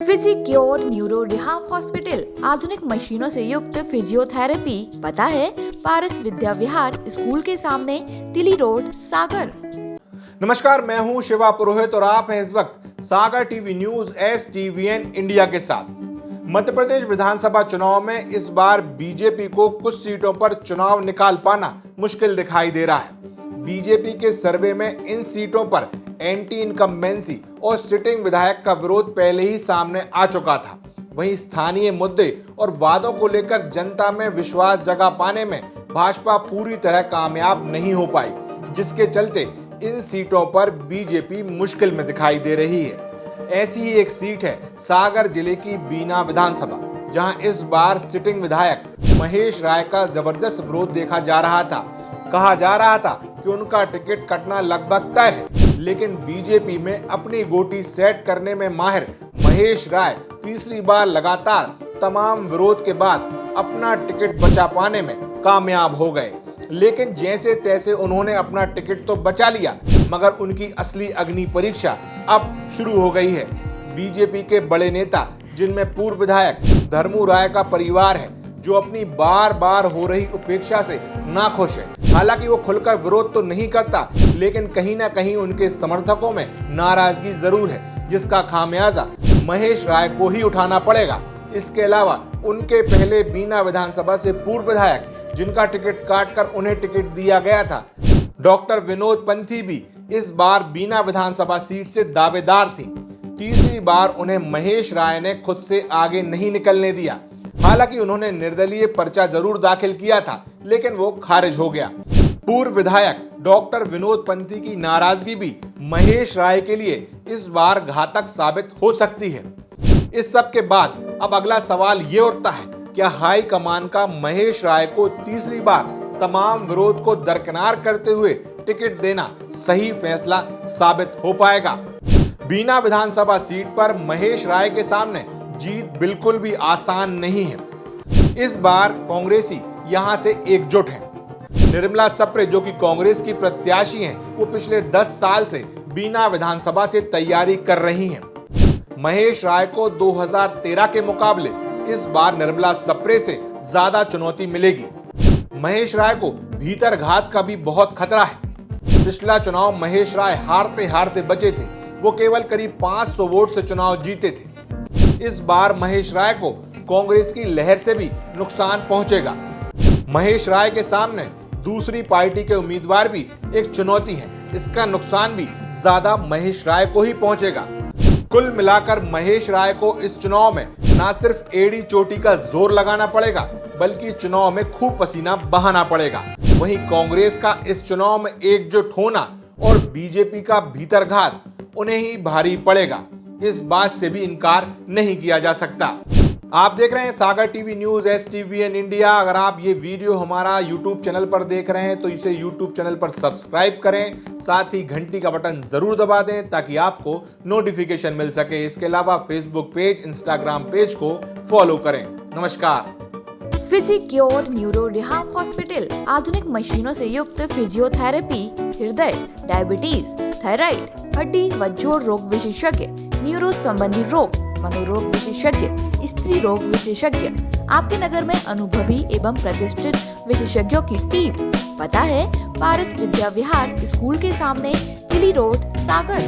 Physicure neuro rehab hospital आधुनिक मशीनों से युक्त फिजियोथेरेपी। पता है पारस विद्या विहार स्कूल के सामने, तिली रोड, सागर। नमस्कार, मैं हूं शिवा पुरोहित और आप हैं इस वक्त सागर टीवी न्यूज STVN इंडिया के साथ। मध्य प्रदेश विधानसभा चुनाव में इस बार बीजेपी को कुछ सीटों पर चुनाव निकाल पाना मुश्किल दिखाई दे रहा है। बीजेपी के सर्वे में इन सीटों पर एंटी इनकम्बेंसी और सिटिंग विधायक का विरोध पहले ही सामने आ चुका था। वहीं स्थानीय मुद्दे और वादों को लेकर जनता में विश्वास जगा पाने में भाजपा पूरी तरह कामयाब नहीं हो पाई, जिसके चलते इन सीटों पर बीजेपी मुश्किल में दिखाई दे रही है। ऐसी ही एक सीट है सागर जिले की बीना विधानसभा, जहां इस बार सिटिंग विधायक महेश राय का जबरदस्त विरोध देखा जा रहा था। कहा जा रहा था कि उनका टिकट कटना लगभग तय है, लेकिन बीजेपी में अपनी गोटी सेट करने में माहिर महेश राय तीसरी बार लगातार तमाम विरोध के बाद अपना टिकट बचा पाने में कामयाब हो गए। लेकिन जैसे तैसे उन्होंने अपना टिकट तो बचा लिया, मगर उनकी असली अग्नि परीक्षा अब शुरू हो गई है। बीजेपी के बड़े नेता, जिनमें पूर्व विधायक धर्मू राय का परिवार है, जो अपनी बार बार हो रही उपेक्षा से नाखुश है। हालांकि वो खुलकर विरोध तो नहीं करता, लेकिन कहीं ना कहीं उनके समर्थकों में नाराजगी जरूर है, जिसका खामियाजा महेश राय को ही उठाना पड़ेगा। इसके अलावा उनके पहले बीना विधानसभा से पूर्व विधायक, जिनका टिकट काटकर उन्हें टिकट दिया गया था, डॉक्टर विनोद पंथी भी इस बार बीना विधानसभा सीट से दावेदार थी। तीसरी बार उन्हें महेश राय ने खुद से आगे नहीं निकलने दिया। हालांकि उन्होंने निर्दलीय पर्चा जरूर दाखिल किया था, लेकिन वो खारिज हो गया। पूर्व विधायक डॉक्टर विनोद पंथी की नाराजगी भी महेश राय के लिए इस बार घातक साबित हो सकती है। इस सब के बाद अब अगला सवाल ये उठता है, क्या हाई कमान का महेश राय को तीसरी बार तमाम विरोध को दरकिनार करते हुए टिकट देना सही फैसला साबित हो पाएगा? बीना विधानसभा सीट पर महेश राय के सामने जीत बिल्कुल भी आसान नहीं है। इस बार कांग्रेसी यहां से एकजुट है। निर्मला सप्रे, जो कि कांग्रेस की प्रत्याशी हैं, वो पिछले 10 साल से बीना विधानसभा से तैयारी कर रही हैं। महेश राय को 2013 के मुकाबले इस बार निर्मला सप्रे से ज्यादा चुनौती मिलेगी। महेश राय को भीतर घात का भी बहुत खतरा है। पिछला चुनाव महेश राय हारते हारते बचे थे। वो केवल करीब 500 वोट से चुनाव जीते थे। इस बार महेश राय को कांग्रेस की लहर से भी नुकसान पहुंचेगा। महेश राय के सामने दूसरी पार्टी के उम्मीदवार भी एक चुनौती है। इसका नुकसान भी ज्यादा महेश राय को ही पहुंचेगा। कुल मिलाकर महेश राय को इस चुनाव में न सिर्फ एड़ी चोटी का जोर लगाना पड़ेगा, बल्कि चुनाव में खूब पसीना बहाना पड़ेगा। वहीं कांग्रेस का इस चुनाव में एकजुट होना और बीजेपी का भीतरघात उन्हें ही भारी पड़ेगा। इस बात से भी इनकार नहीं किया जा सकता। आप देख रहे हैं सागर टीवी न्यूज STVN इंडिया। अगर आप ये वीडियो हमारा YouTube चैनल पर देख रहे हैं तो इसे YouTube चैनल पर सब्सक्राइब करें, साथ ही घंटी का बटन जरूर दबा दें ताकि आपको नोटिफिकेशन मिल सके। इसके अलावा फेसबुक पेज, इंस्टाग्राम पेज को फॉलो करें। नमस्कार। फिजिक्योर न्यूरो रिहाब हॉस्पिटल आधुनिक मशीनों से युक्त फिजियोथेरेपी, हृदय, डायबिटीज, थायराइड, हड्डी व जोड़ रोग विशेषज्ञ, न्यूरो संबंधी रोग, मनोरोग विशेषज्ञ, स्त्री रोग विशेषज्ञ। आपके नगर में अनुभवी एवं प्रतिष्ठित विशेषज्ञों की टीम। पता है पारस विद्या विहार स्कूल के सामने, तिली रोड, सागर।